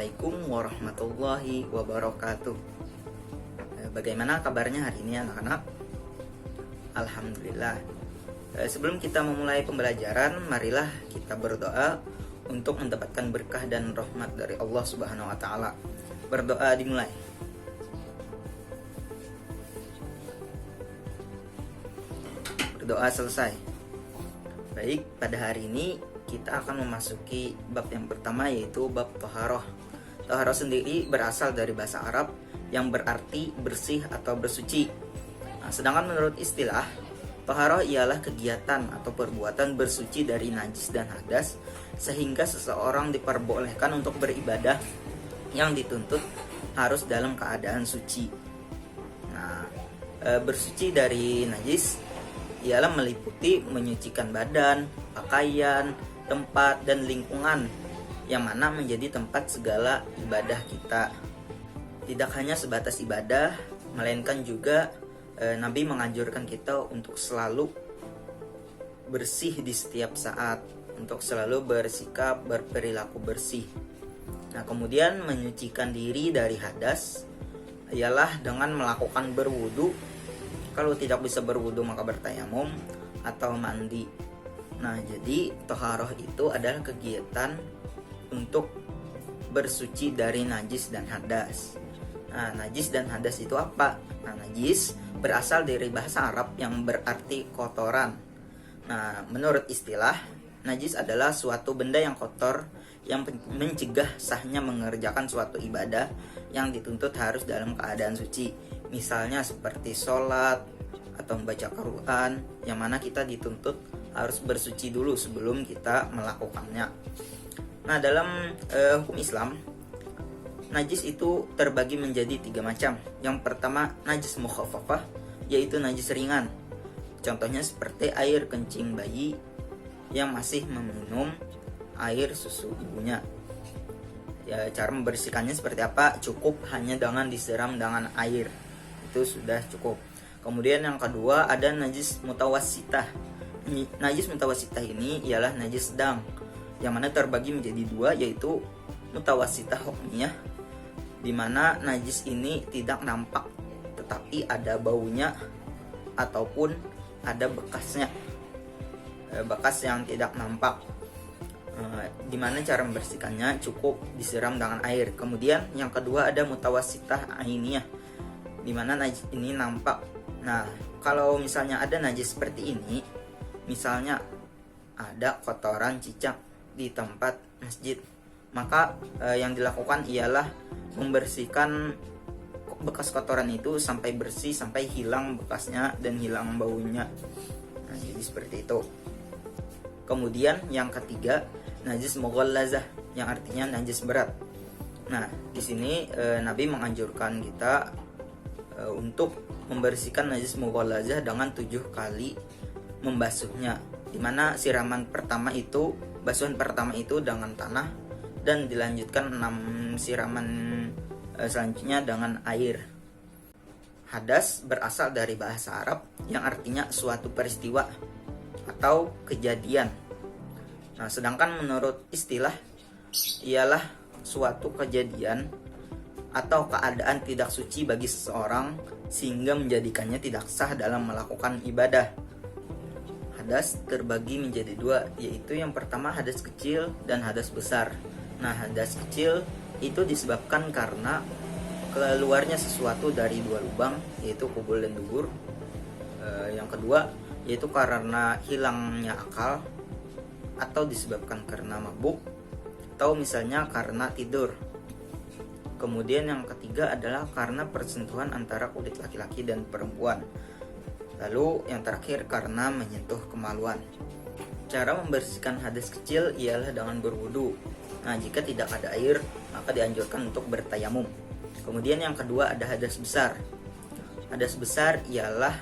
Assalamualaikum warahmatullahi wabarakatuh. Bagaimana kabarnya hari ini anak-anak? Alhamdulillah. Sebelum kita memulai pembelajaran, marilah kita berdoa untuk mendapatkan berkah dan rahmat dari Allah Subhanahu wa taala. Berdoa dimulai. Berdoa selesai. Baik, pada hari ini kita akan memasuki bab yang pertama, yaitu bab Thaharah. Thaharah sendiri berasal dari bahasa Arab yang berarti bersih atau bersuci. Sedangkan menurut istilah, Thaharah ialah kegiatan atau perbuatan bersuci dari najis dan hadas, sehingga seseorang diperbolehkan untuk beribadah yang dituntut harus dalam keadaan suci. Bersuci dari najis ialah meliputi menyucikan badan, pakaian, tempat, dan lingkungan yang mana menjadi tempat segala ibadah kita. Tidak hanya sebatas ibadah, melainkan juga Nabi menganjurkan kita untuk selalu bersih di setiap saat, untuk selalu bersikap, berperilaku bersih. Kemudian menyucikan diri dari hadas ialah dengan melakukan berwudu. Kalau tidak bisa berwudu maka bertayamum atau mandi. Jadi Thaharah itu adalah kegiatan untuk bersuci dari najis dan hadas. Najis dan hadas itu apa? Najis berasal dari bahasa Arab yang berarti kotoran. Menurut istilah, najis adalah suatu benda yang kotor yang mencegah sahnya mengerjakan suatu ibadah yang dituntut harus dalam keadaan suci. Misalnya seperti sholat atau membaca Quran, yang mana kita dituntut harus bersuci dulu sebelum kita melakukannya. Dalam hukum Islam, najis itu terbagi menjadi 3 macam. Yang pertama, najis mukhaffafah, yaitu najis ringan. Contohnya seperti air kencing bayi yang masih meminum air susu ibunya. Cara membersihkannya seperti apa? Cukup hanya dengan disiram dengan air, itu sudah cukup. Kemudian yang kedua ada najis mutawassitah. Najis mutawassitah ini ialah najis sedang, yang mana terbagi menjadi 2, yaitu mutawassitah hukmiyah, di mana najis ini tidak nampak tetapi ada baunya ataupun ada bekasnya, bekas yang tidak nampak, di mana cara membersihkannya cukup disiram dengan air. Kemudian yang kedua ada mutawassitah ainiyah, di mana najis ini nampak. Kalau misalnya ada najis seperti ini, misalnya ada kotoran cicak di tempat masjid, maka yang dilakukan ialah membersihkan bekas kotoran itu sampai bersih, sampai hilang bekasnya dan hilang baunya. Jadi seperti itu. Kemudian yang ketiga, najis mughallazah, yang artinya najis berat. Di sini Nabi menganjurkan kita untuk membersihkan najis mughallazah dengan 7 kali membasuhnya, dimana basuhan pertama itu dengan tanah, dan dilanjutkan 6 siraman selanjutnya dengan air. Hadas berasal dari bahasa Arab yang artinya suatu peristiwa atau kejadian. Sedangkan menurut istilah ialah suatu kejadian atau keadaan tidak suci bagi seseorang sehingga menjadikannya tidak sah dalam melakukan ibadah. Hadas terbagi menjadi 2, yaitu yang pertama hadas kecil dan hadas besar. Hadas kecil itu disebabkan karena keluarnya sesuatu dari 2 lubang, yaitu kubul dan dubur. Yang kedua yaitu karena hilangnya akal, atau disebabkan karena mabuk, atau misalnya karena tidur. Kemudian yang ketiga adalah karena persentuhan antara kulit laki-laki dan perempuan. Lalu yang terakhir karena menyentuh kemaluan. Cara membersihkan hadas kecil ialah dengan berwudu. Jika tidak ada air, maka dianjurkan untuk bertayamum. Kemudian yang kedua ada hadas besar. Hadas besar ialah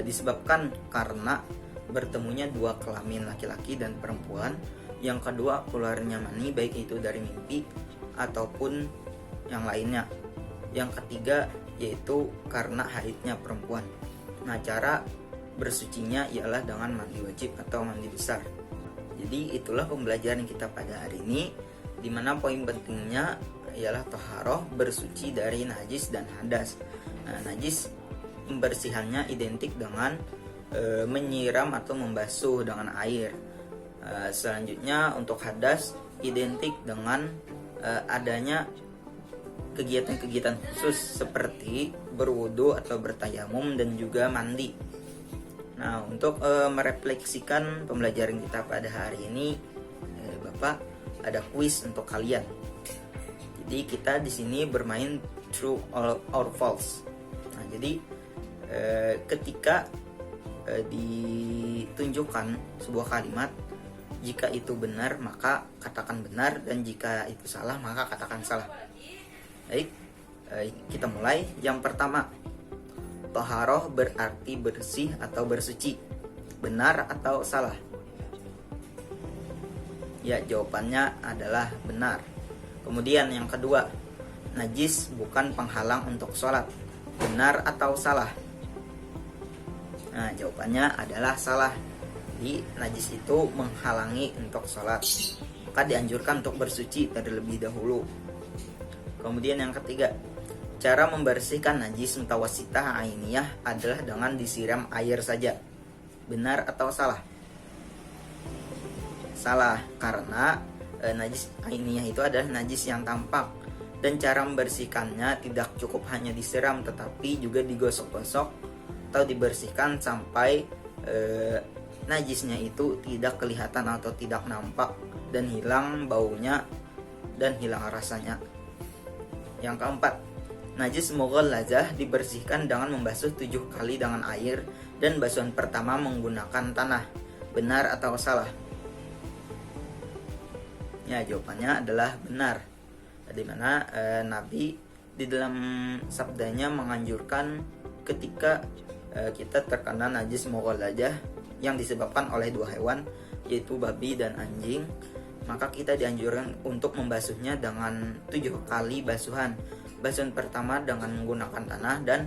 disebabkan karena bertemunya 2 kelamin laki-laki dan perempuan. Yang kedua keluarnya mani, baik itu dari mimpi ataupun yang lainnya. Yang ketiga yaitu karena haidnya perempuan. Cara bersucinya ialah dengan mandi wajib atau mandi besar. Jadi itulah pembelajaran kita pada hari ini. Dimana poin pentingnya ialah toharoh, bersuci dari najis dan hadas. Nah, najis pembersihannya identik dengan menyiram atau membasuh dengan air. Selanjutnya untuk hadas identik dengan adanya kegiatan-kegiatan khusus seperti berwudu atau bertayamum dan juga mandi. Nah, untuk merefleksikan pembelajaran kita pada hari ini, Bapak ada kuis untuk kalian. Jadi kita di sini bermain true or false. Nah, jadi ketika ditunjukkan sebuah kalimat, jika itu benar maka katakan benar, dan jika itu salah maka katakan salah. Baik, kita mulai. Yang pertama, toharoh berarti bersih atau bersuci. Benar atau salah? Ya, jawabannya adalah benar. Kemudian yang kedua, najis bukan penghalang untuk sholat. Benar atau salah? Nah, jawabannya adalah salah. Jadi najis itu menghalangi untuk sholat, maka dianjurkan untuk bersuci terlebih dahulu. Kemudian yang ketiga, cara membersihkan najis mutawasitah ainiyah adalah dengan disiram air saja. Benar atau salah? Salah, karena najis ainiyah itu adalah najis yang tampak, dan cara membersihkannya tidak cukup hanya disiram, tetapi juga digosok-gosok atau dibersihkan sampai najisnya itu tidak kelihatan atau tidak nampak, dan hilang baunya dan hilang rasanya. Yang keempat, najis mughallazah dibersihkan dengan membasuh 7 kali dengan air, dan basuhan pertama menggunakan tanah. Benar atau salah? Ya, jawabannya adalah benar. Dimana Nabi di dalam sabdanya menganjurkan ketika kita terkena najis mughallazah yang disebabkan oleh 2 hewan, yaitu babi dan anjing, maka kita dianjurkan untuk membasuhnya dengan 7 kali basuhan. Basuhan pertama dengan menggunakan tanah, dan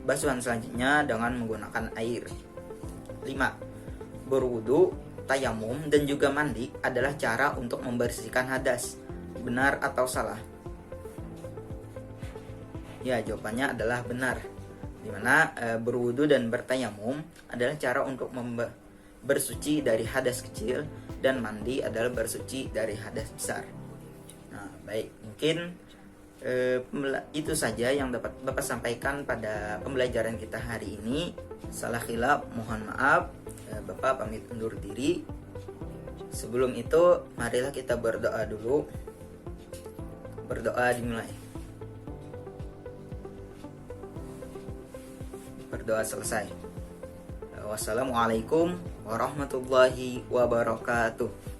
basuhan selanjutnya dengan menggunakan air. 5. Berwudu, tayamum, dan juga mandi adalah cara untuk membersihkan hadas. Benar atau salah? Ya, jawabannya adalah benar. Dimana berwudu dan bertayamum adalah cara untuk bersuci dari hadas kecil, dan mandi adalah bersuci dari hadas besar. Nah, baik, mungkin itu saja yang dapat Bapak sampaikan pada pembelajaran kita hari ini. Salah khilaf mohon maaf. Bapak pamit undur diri. Sebelum itu, marilah kita berdoa dulu. Berdoa dimulai. Berdoa selesai. Wassalamualaikum warahmatullahi wabarakatuh.